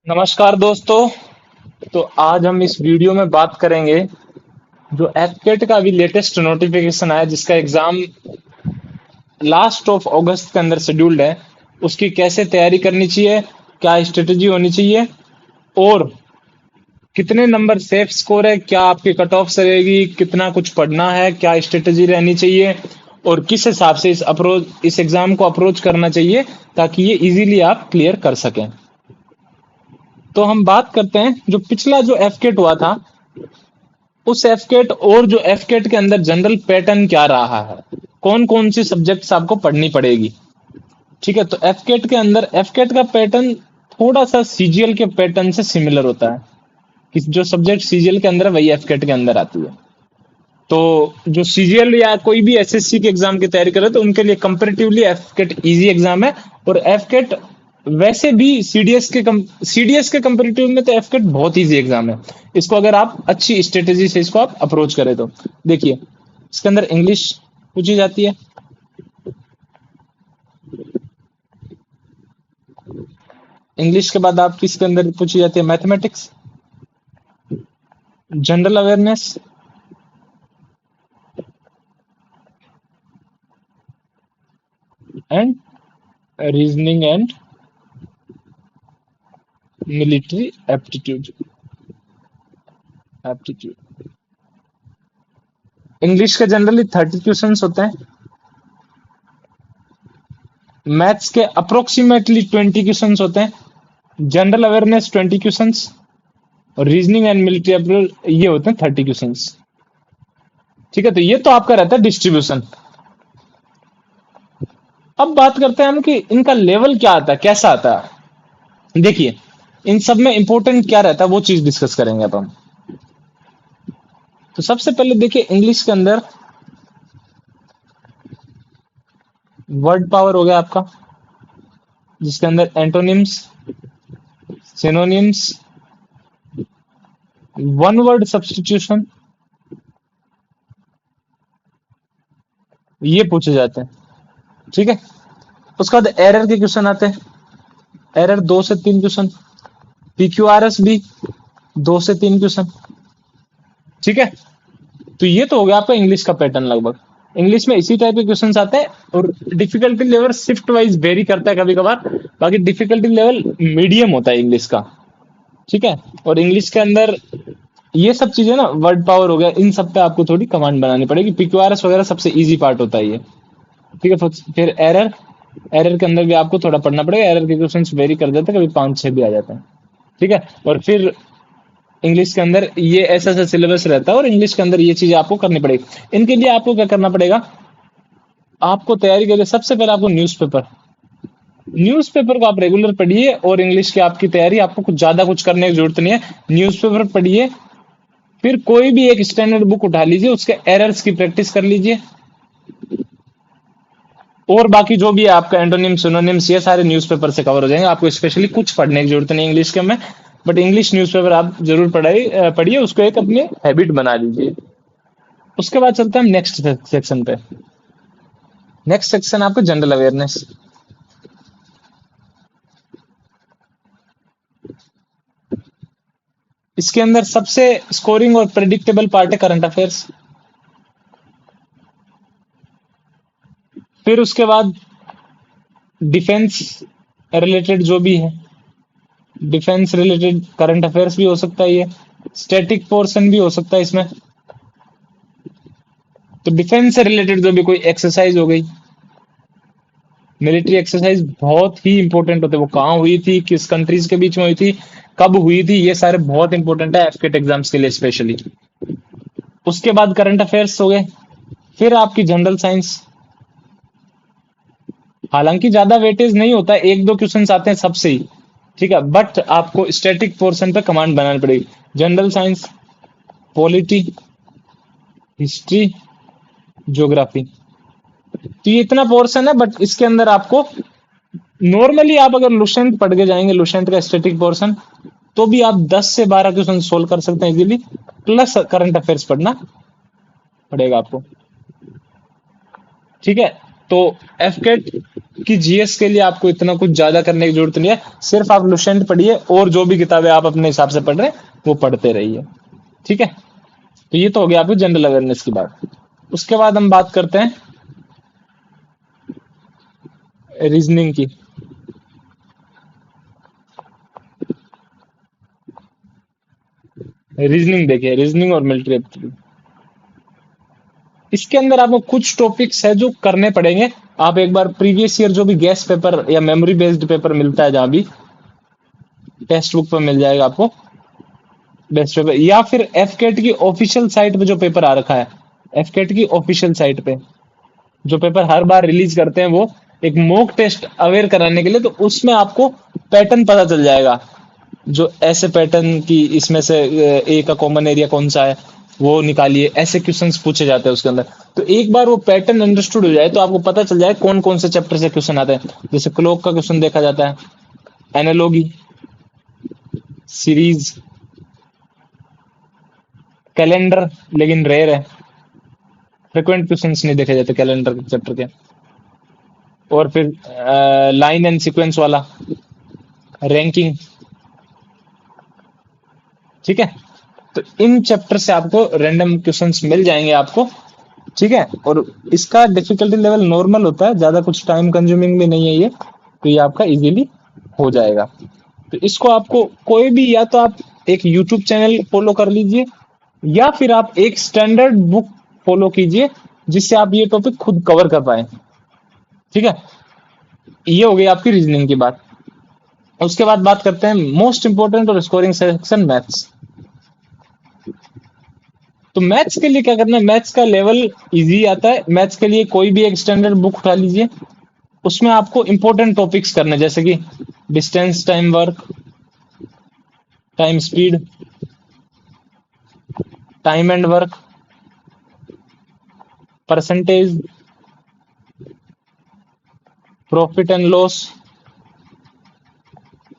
नमस्कार दोस्तों। तो आज हम इस वीडियो में बात करेंगे जो एफकेट का अभी लेटेस्ट नोटिफिकेशन आया जिसका एग्जाम लास्ट ऑफ अगस्त के अंदर शेड्यूल्ड है, उसकी कैसे तैयारी करनी चाहिए, क्या स्ट्रेटेजी होनी चाहिए और कितने नंबर सेफ स्कोर है, क्या आपकी कट ऑफ रहेगी, कितना कुछ पढ़ना है, क्या स्ट्रेटेजी रहनी चाहिए और किस हिसाब से इस एग्जाम को अप्रोच करना चाहिए ताकि ये इजीली आप क्लियर कर सकें। तो हम बात करते हैं जो पिछला जो एफकेट हुआ था उस एफकेट और जो एफकेट के अंदर जनरल पैटर्न क्या रहा है, कौन कौन सी सब्जेक्ट्स आपको पढ़नी पड़ेगी। ठीक है, तो एफकेट के अंदर एफकेट का पैटर्न थोड़ा सा सीजीएल के पैटर्न से सिमिलर होता है कि जो सब्जेक्ट सीजीएल के अंदर है वही एफकेट के अंदर आती है। तो जो सीजीएल या कोई भी एसएससी के एग्जाम की तैयारी करे तो उनके लिए कंपैरेटिवली एफकेट इजी एग्जाम है। और एफकेट वैसे भी सीडीएस के कंपैरेटिव में तो एफकेट बहुत इजी एग्जाम है। इसको अगर आप अच्छी स्ट्रेटेजी से इसको आप अप्रोच करें तो देखिए, इसके अंदर इंग्लिश पूछी जाती है, इंग्लिश के बाद आपकी इसके अंदर पूछी जाती है mathematics, general awareness, and reasoning and military aptitude. English के जनरली 30 क्वेश्चंस होते हैं, मैथ्स के अप्रोक्सीमेटली 20 क्वेश्चंस होते हैं, जनरल अवेयरनेस 20 क्वेश्चंस और रीजनिंग एंड मिलिट्री एप्टीट्यूड ये होते हैं 30 क्वेश्चंस। ठीक है, तो ये तो आपका रहता है डिस्ट्रीब्यूशन। अब बात करते हैं हम कि इनका लेवल क्या आता है, कैसा आता है। देखिए, इन सब में इंपॉर्टेंट क्या रहता है वो चीज डिस्कस करेंगे अब हम। तो सबसे पहले देखिए, इंग्लिश के अंदर वर्ड पावर हो गया आपका, जिसके अंदर antonyms, synonyms, one word substitution ये पूछे जाते हैं। ठीक है, उसके बाद एरर के क्वेश्चन आते हैं, एरर 2 से 3 क्वेश्चन, पीक्यूआरएस भी 2 से 3 क्वेश्चन। ठीक है, तो ये तो हो गया आपका इंग्लिश का पैटर्न लगभग। इंग्लिश में इसी टाइप के क्वेश्चंस आते हैं और difficulty level shift wise very करता है कभी कभार, बाकी डिफिकल्टी लेवल मीडियम होता है इंग्लिश का। ठीक है, और इंग्लिश के अंदर ये सब चीजें ना, वर्ड पावर हो गया, इन सब पे आपको थोड़ी कमांड बनानी पड़ेगी। पीक्यूआरएस वगैरह सबसे इजी पार्ट होता है ये। ठीक है, फिर एरर, एरर के अंदर भी आपको थोड़ा पढ़ना पड़ेगा, एरर के क्वेश्चंस वेरी कर देते हैं, कभी 5-6 भी आ जाते हैं। ठीक है, और फिर इंग्लिश के अंदर ये ऐसा ऐसा सिलेबस रहता है और इंग्लिश के अंदर ये चीजें आपको करनी पड़ेगी। इनके लिए आपको क्या करना पड़ेगा, आपको तैयारी के लिए सबसे पहले आपको न्यूज़पेपर को आप रेगुलर पढ़िए और इंग्लिश की आपकी तैयारी, आपको कुछ ज्यादा कुछ करने की जरूरत नहीं है। न्यूज़पेपर पढ़िए, फिर कोई भी एक स्टैंडर्ड बुक उठा लीजिए, उसके एरर्स की प्रैक्टिस कर लीजिए और बाकी जो भी है आपका एंटोनिम सिनोनिम्स ये सारे न्यूज़पेपर से कवर हो जाएंगे। आपको स्पेशली कुछ पढ़ने की जरूरत नहीं इंग्लिश के में, बट इंग्लिश न्यूज़पेपर आप जरूर पढ़िए, उसको एक अपनी हैबिट बना लीजिए। उसके बाद चलते हैं हम नेक्स्ट सेक्शन पे। नेक्स्ट सेक्शन आपका जनरल अवेयरनेस। इसके अंदर सबसे स्कोरिंग और प्रेडिक्टेबल पार्ट है करंट अफेयर्स। फिर उसके बाद डिफेंस रिलेटेड जो भी है, डिफेंस रिलेटेड करंट अफेयर्स भी हो सकता है, ये स्टैटिक पोर्शन भी हो सकता है इसमें। तो डिफेंस से रिलेटेड जो भी कोई एक्सरसाइज हो गई, मिलिट्री एक्सरसाइज बहुत ही इंपॉर्टेंट होते हैं, वो कहाँ हुई थी, किस कंट्रीज के बीच में हुई थी, कब हुई थी, ये सारे बहुत इंपॉर्टेंट है एफकेट एग्जाम्स के लिए स्पेशली। उसके बाद करंट अफेयर्स हो गए, फिर आपकी जनरल साइंस, हालांकि ज्यादा वेटेज नहीं होता है, 1-2 क्वेश्चंस आते हैं सबसे ही। ठीक है, बट आपको स्टैटिक पोर्शन पे कमांड बनानी पड़ेगी। General science, polity, history, geography, तो ये इतना पोर्शन है, बट इसके अंदर आपको नॉर्मली आप अगर लुसेंट पढ़ के जाएंगे, लुसेंट का स्टैटिक पोर्शन, तो भी आप 10 से 12 क्वेश्चन सोल्व कर सकते हैं इजीली, प्लस करंट अफेयर्स पढ़ना पड़ेगा आपको। ठीक है, तो एफकेट की जीएस के लिए आपको इतना कुछ ज्यादा करने की जरूरत नहीं है, सिर्फ आप लुसेंट पढ़िए और जो भी किताबें आप अपने हिसाब से पढ़ रहे हैं वो पढ़ते रहिए। ठीक है, तो ये तो हो गया आपकी जनरल अवेयरनेस की बात। उसके बाद हम बात करते हैं रीजनिंग की। रीजनिंग देखिए, रीजनिंग और मिलिट्री एप्टीट्यूड, इसके अंदर आपको कुछ टॉपिक्स है जो करने पड़ेंगे। आप एक बार प्रीवियस ईयर जो भी गैस पेपर या मेमोरी बेस्ड पेपर मिलता है, जहां भी टेक्स्ट बुक पर मिल जाएगा आपको बेस्ट पेपर, या फिर एफकेट की ऑफिशियल साइट पे जो पेपर आ रखा है, एफकेट की ऑफिशियल साइट पे जो पेपर हर बार रिलीज करते हैं, वो एक मॉक टेस्ट अवेयर कराने के लिए, तो उसमें आपको पैटर्न पता चल जाएगा। जो ऐसे पैटर्न की इसमें से ए का कॉमन एरिया कौन सा है वो निकालिए, ऐसे क्वेश्चंस पूछे जाते हैं उसके अंदर। तो एक बार वो पैटर्न अंडरस्टूड हो जाए तो आपको पता चल जाए कौन कौन से चैप्टर से क्वेश्चन आते हैं। जैसे क्लॉक का क्वेश्चन देखा जाता है, एनालॉगी, सीरीज, कैलेंडर लेकिन रेयर है, फ्रिक्वेंट क्वेश्चंस नहीं देखे जाते कैलेंडर चैप्टर के, और फिर लाइन एंड सीक्वेंस वाला, रैंकिंग। ठीक है, तो इन चैप्टर से आपको रैंडम क्वेश्चंस मिल जाएंगे आपको। ठीक है, और इसका डिफिकल्टी लेवल नॉर्मल होता है, ज्यादा कुछ टाइम कंज्यूमिंग भी नहीं है ये, तो ये आपका इजीली हो जाएगा। तो इसको आपको कोई भी, या तो आप एक यूट्यूब चैनल फॉलो कर लीजिए, या फिर आप एक स्टैंडर्ड बुक फॉलो कीजिए जिससे आप ये टॉपिक खुद कवर कर पाए। ठीक है, ये हो गई आपकी रीजनिंग की बात। उसके बाद बात करते हैं मोस्ट इंपोर्टेंट और स्कोरिंग सेक्शन, मैथ्स। तो मैथ्स के लिए क्या करना है, मैथ्स का लेवल इजी आता है। मैथ्स के लिए कोई भी एक स्टैंडर्ड बुक उठा लीजिए, उसमें आपको इंपॉर्टेंट टॉपिक्स करने, जैसे कि distance, time work, time speed, time and work, percentage, profit and loss,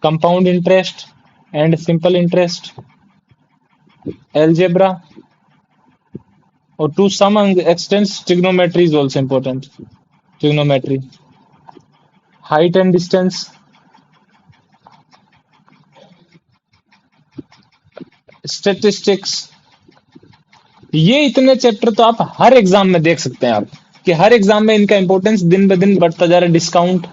compound interest and simple interest, algebra, or to some extent trigonometry is also important. Trigonometry, height and distance, statistics। ये इतने chapter तो आप हर exam में देख सकते हैं, आप कि हर एग्जाम में इनका इंपॉर्टेंस दिन ब दिन बढ़ता जा रहा है। डिस्काउंट,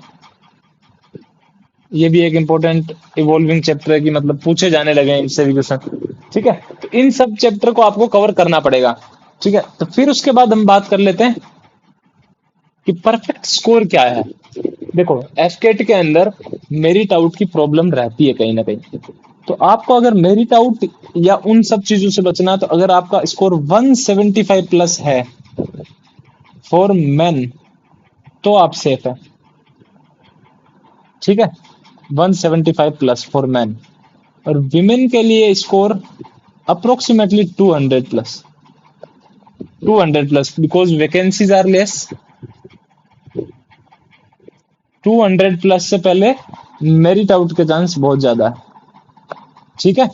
ये भी एक इंपॉर्टेंट इवॉल्विंग चैप्टर है, कि मतलब पूछे जाने लगे हैं इनसे भी क्वेश्चन। ठीक है, तो इन सब चैप्टर को आपको कवर करना पड़ेगा। ठीक है, तो फिर उसके बाद हम बात कर लेते हैं कि परफेक्ट स्कोर क्या है। देखो, एफकेट के अंदर मेरिट आउट की प्रॉब्लम रहती है कहीं ना कहीं, तो आपको अगर मेरिट आउट या उन सब चीजों से बचना, तो अगर आपका स्कोर 175 प्लस है फॉर मेन, तो आप सेफ है। ठीक है, 175 प्लस फॉर मैन, और विमेन के लिए score approximately 200 plus, 200 plus, because vacancies are less. 200 plus से पहले मेरिट आउट के चांस बहुत ज्यादा है। ठीक है,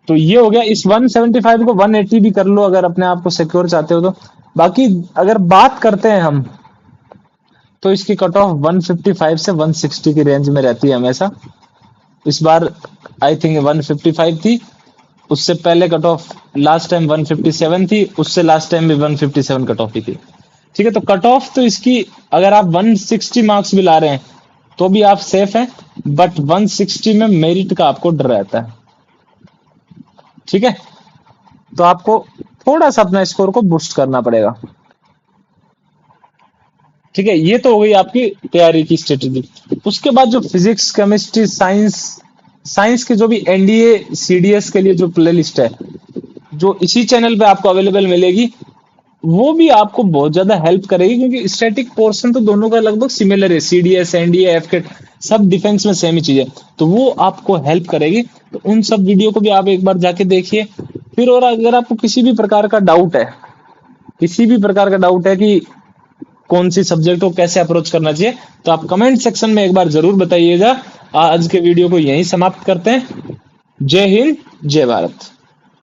तो ये हो गया। इस 175 को 180 भी कर लो अगर अपने आप को सिक्योर चाहते हो तो। बाकी अगर बात करते हैं हम, तो इसकी कट ऑफ 155 से 160 की रेंज में रहती है हमेशा। इस बार आई थिंक 155 थी, उससे पहले कट ऑफ लास्ट टाइम 157 थी, उससे लास्ट टाइम भी 157 कट ऑफ ही थी। ठीक है, तो कट ऑफ तो इसकी अगर आप 160 मार्क्स भी ला रहे हैं तो भी आप सेफ हैं, बट 160 में मेरिट का आपको डर रहता है। ठीक है, तो आपको थोड़ा सा अपना स्कोर को बूस्ट करना पड़ेगा। ठीक है, ये तो हो गई आपकी तैयारी की स्ट्रेटेजी। उसके बाद जो फिजिक्स, केमिस्ट्री, साइंस के जो भी एनडीए सीडीएस के लिए जो प्लेलिस्ट है, जो इसी चैनल पे आपको अवेलेबल मिलेगी, वो भी आपको बहुत ज्यादा हेल्प करेगी, क्योंकि स्टैटिक पोर्शन तो दोनों का लगभग सिमिलर है। सीडीएस, एनडीए, एफकेट सब डिफेंस में सेम ही चीज है, तो वो आपको हेल्प करेगी। तो उन सब वीडियो को भी आप एक बार जाके देखिए। फिर और अगर आपको किसी भी प्रकार का डाउट है, कि कौन सी सब्जेक्ट को कैसे अप्रोच करना चाहिए, तो आप कमेंट सेक्शन में एक बार जरूर बताइएगा। आज के वीडियो को यहीं समाप्त करते हैं। जय हिंद, जय भारत।